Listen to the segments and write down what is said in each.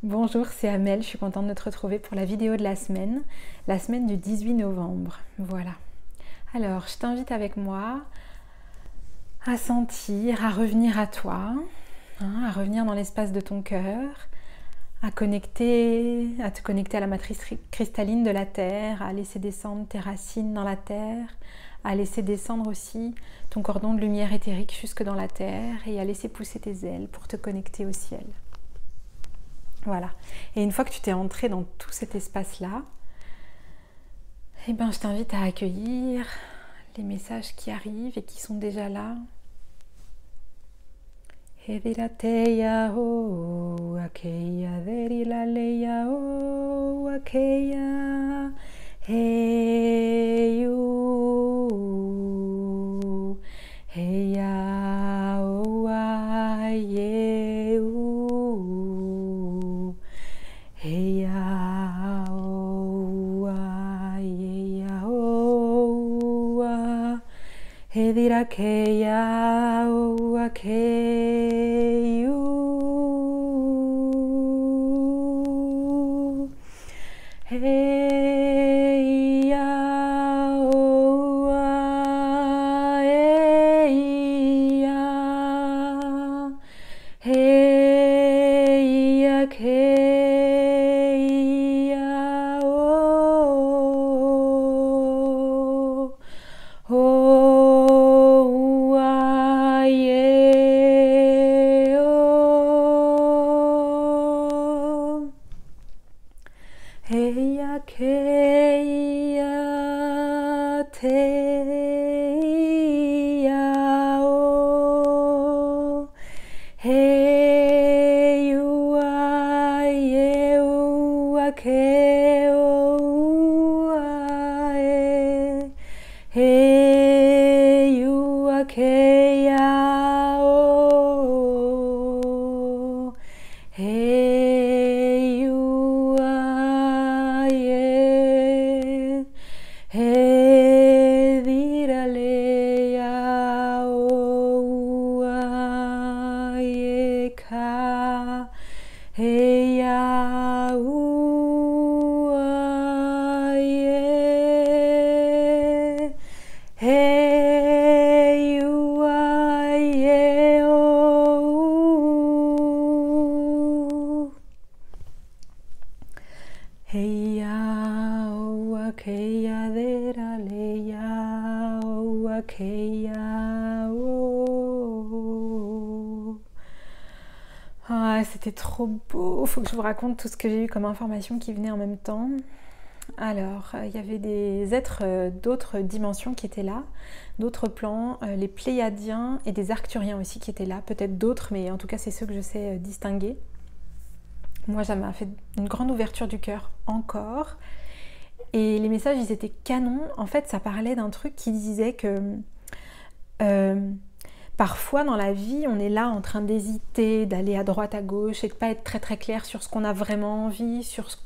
Bonjour, c'est Amel, je suis contente de te retrouver pour la vidéo de la semaine du 18 novembre. Voilà. Alors, je t'invite avec moi à sentir, à revenir à toi, à revenir dans l'espace de ton cœur, à te connecter à la matrice cristalline de la Terre, à laisser descendre tes racines dans la Terre, à laisser descendre aussi ton cordon de lumière éthérique jusque dans la Terre et à laisser pousser tes ailes pour te connecter au ciel. Voilà. Et une fois que tu t'es entré dans tout cet espace-là, eh ben, je t'invite à accueillir les messages qui arrivent et qui sont déjà là. Evirateia o akeia verilaleia o akeia heiu heia o aieu heia o aieia o evirakeia o akeiu heia o aieia heia keia o aieo heia keia teia o heiu aieu akeo ae heiu akeia o heiu aie eviraleia o aieka heia u aie heiu aieo heia o akeia veraleia o akeia o. Ah, c'était trop beau. Faut que je vous raconte tout ce que j'ai eu comme information qui venait en même temps. Alors, il y avait des êtres d'autres dimensions qui étaient là, d'autres plans, les Pléiadiens et des Arcturiens aussi qui étaient là, peut-être d'autres, mais en tout cas c'est ceux que je sais distinguer. Moi, ça m'a fait une grande ouverture du cœur encore. Et les messages, ils étaient canons. En fait, ça parlait d'un truc qui disait que parfois dans la vie, on est là en train d'hésiter, d'aller à droite, à gauche et de pas être très très clair sur ce qu'on a vraiment envie, sur ce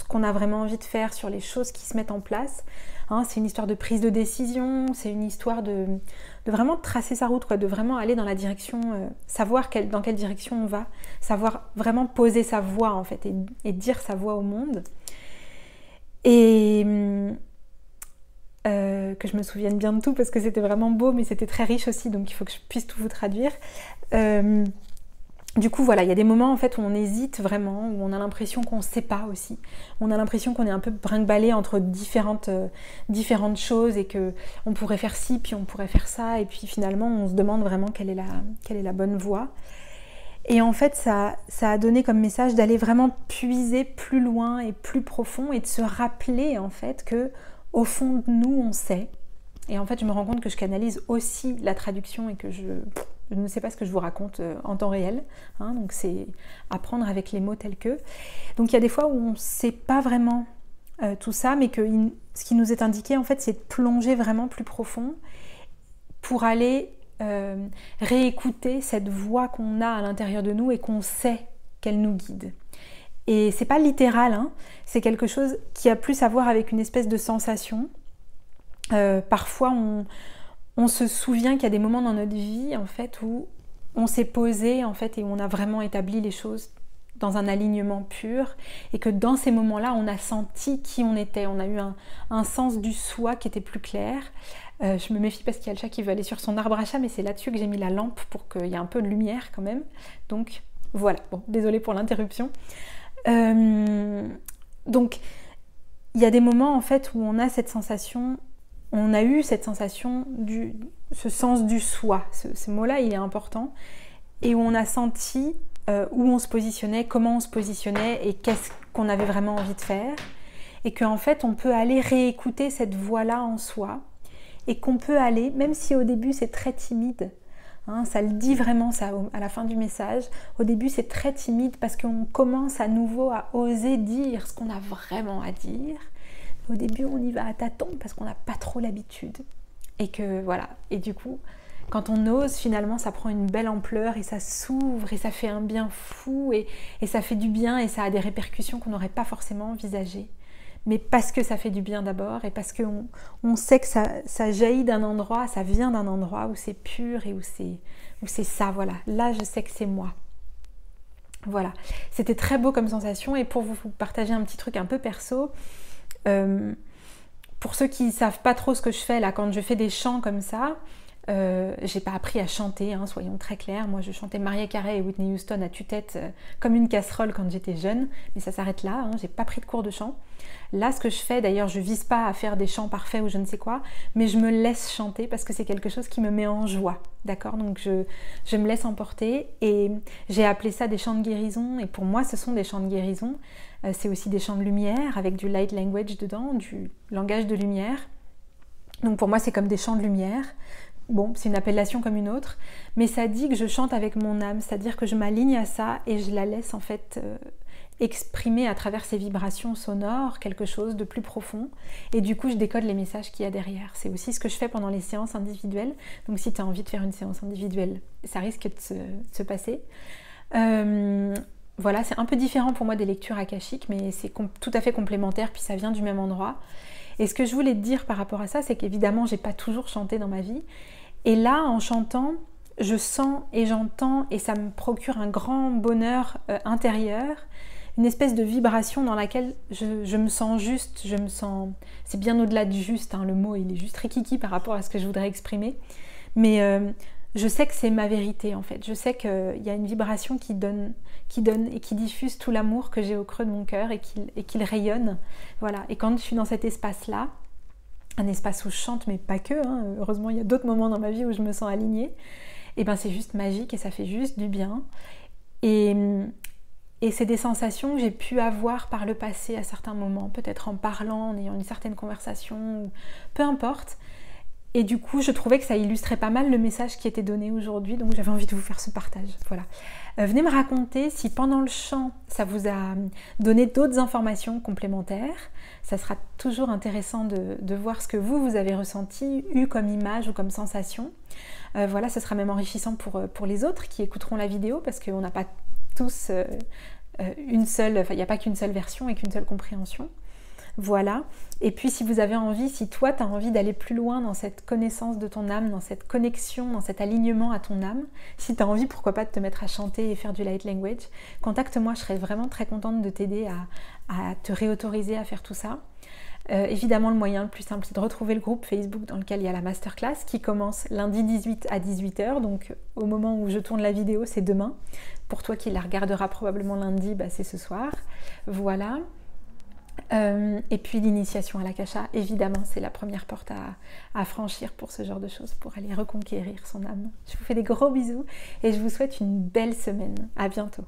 qu'on a vraiment envie de faire, sur les choses qui se mettent en place. Hein, c'est une histoire de prise de décision, c'est une histoire de vraiment tracer sa route, quoi, de vraiment aller dans la direction, savoir dans quelle direction on va, savoir vraiment poser sa voix en fait et dire sa voix au monde. Et que je me souvienne bien de tout parce que c'était vraiment beau, mais c'était très riche aussi, donc il faut que je puisse tout vous traduire. Du coup, voilà, il y a des moments en fait où on hésite vraiment, où on a l'impression qu'on ne sait pas aussi. On a l'impression qu'on est un peu brinque-ballé entre différentes choses et qu'on pourrait faire ci, puis on pourrait faire ça, et puis finalement on se demande vraiment quelle est la bonne voie. Et en fait, ça a donné comme message d'aller vraiment puiser plus loin et plus profond et de se rappeler en fait que au fond de nous, on sait. Et en fait, je me rends compte que je canalise aussi la traduction et que je ne sais pas ce que je vous raconte en temps réel. Hein, donc c'est apprendre avec les mots tels que. Donc il y a des fois où on ne sait pas vraiment tout ça, mais que ce qui nous est indiqué, en fait, c'est de plonger vraiment plus profond pour aller réécouter cette voix qu'on a à l'intérieur de nous et qu'on sait qu'elle nous guide. Et c'est pas littéral, hein, c'est quelque chose qui a plus à voir avec une espèce de sensation. Parfois, on se souvient qu'il y a des moments dans notre vie en fait où on s'est posé en fait et où on a vraiment établi les choses dans un alignement pur, et que dans ces moments-là, on a senti qui on était, on a eu un sens du soi qui était plus clair. Je me méfie parce qu'il y a le chat qui veut aller sur son arbre à chat, mais c'est là-dessus que j'ai mis la lampe pour qu'il y ait un peu de lumière quand même. Donc voilà, bon, désolée pour l'interruption. Donc il y a des moments en fait où on a cette sensation, on a eu cette sensation, ce sens du soi, ce mot-là il est important, et où on a senti où on se positionnait, comment on se positionnait et qu'est-ce qu'on avait vraiment envie de faire, et qu'en fait on peut aller réécouter cette voix-là en soi, et qu'on peut aller, même si au début c'est très timide, hein, ça le dit vraiment ça à la fin du message, au début c'est très timide parce qu'on commence à nouveau à oser dire ce qu'on a vraiment à dire. Au début on y va à tâtons parce qu'on n'a pas trop l'habitude, et que voilà, et du coup quand on ose, finalement ça prend une belle ampleur et ça s'ouvre et ça fait un bien fou, et ça fait du bien, et ça a des répercussions qu'on n'aurait pas forcément envisagées. Mais parce que ça fait du bien d'abord, et parce qu'on sait que ça jaillit d'un endroit, ça vient d'un endroit où c'est pur et où c'est ça, voilà. Là, je sais que c'est moi. Voilà. C'était très beau comme sensation, et pour vous partager un petit truc un peu perso, pour ceux qui ne savent pas trop ce que je fais là, quand je fais des chants comme ça, j'ai pas appris à chanter, hein, soyons très clairs. Moi je chantais Mariah Carey et Whitney Houston à tue-tête comme une casserole quand j'étais jeune, mais ça s'arrête là, hein, j'ai pas pris de cours de chant. Là ce que je fais, d'ailleurs je vise pas à faire des chants parfaits ou je ne sais quoi, mais je me laisse chanter parce que c'est quelque chose qui me met en joie, d'accord? Donc je me laisse emporter, et j'ai appelé ça des chants de guérison, et pour moi ce sont des chants de guérison. C'est aussi des chants de lumière avec du light language dedans, du langage de lumière. Donc pour moi c'est comme des chants de lumière. Bon, c'est une appellation comme une autre, mais ça dit que je chante avec mon âme, c'est-à-dire que je m'aligne à ça et je la laisse en fait exprimer à travers ces vibrations sonores quelque chose de plus profond, et du coup je décode les messages qu'il y a derrière. C'est aussi ce que je fais pendant les séances individuelles, donc si tu as envie de faire une séance individuelle, ça risque de se passer. Voilà, c'est un peu différent pour moi des lectures akashiques, mais c'est tout à fait complémentaire, puis ça vient du même endroit. Et ce que je voulais te dire par rapport à ça, c'est qu'évidemment, j'ai pas toujours chanté dans ma vie. Et là, en chantant, je sens et j'entends, et ça me procure un grand bonheur intérieur, une espèce de vibration dans laquelle je me sens juste, je me sens... C'est bien au-delà du juste, hein, le mot, il est juste rikiki par rapport à ce que je voudrais exprimer. Mais je sais que c'est ma vérité, en fait. Je sais qu'il y a une vibration qui donne et qui diffuse tout l'amour que j'ai au creux de mon cœur, et qu'il rayonne. Voilà. Et quand je suis dans cet espace-là, un espace où je chante, mais pas que, hein, heureusement il y a d'autres moments dans ma vie où je me sens alignée, et ben c'est juste magique et ça fait juste du bien. Et c'est des sensations que j'ai pu avoir par le passé à certains moments, peut-être en parlant, en ayant une certaine conversation, ou peu importe. Et du coup, je trouvais que ça illustrait pas mal le message qui était donné aujourd'hui, donc j'avais envie de vous faire ce partage. Voilà. Venez me raconter si pendant le chant, ça vous a donné d'autres informations complémentaires. Ça sera toujours intéressant de voir ce que vous avez ressenti, eu comme image ou comme sensation. Voilà, ça sera même enrichissant pour les autres qui écouteront la vidéo, parce qu'on n'a pas tous une seule, enfin il n'y a pas qu'une seule version et qu'une seule compréhension. Voilà. Et puis si vous avez envie, si toi tu as envie d'aller plus loin dans cette connaissance de ton âme, dans cette connexion, dans cet alignement à ton âme, si tu as envie, pourquoi pas de te mettre à chanter et faire du light language, contacte-moi, je serais vraiment très contente de t'aider à te réautoriser à faire tout ça. Évidemment, le moyen le plus simple, c'est de retrouver le groupe Facebook dans lequel il y a la masterclass qui commence lundi 18 à 18h, donc au moment où je tourne la vidéo, c'est demain. Pour toi qui la regardera probablement lundi, bah, c'est ce soir. Voilà. Et puis l'initiation à l'Akasha, évidemment, c'est la première porte à franchir pour ce genre de choses, pour aller reconquérir son âme. Je vous fais des gros bisous et je vous souhaite une belle semaine. À bientôt.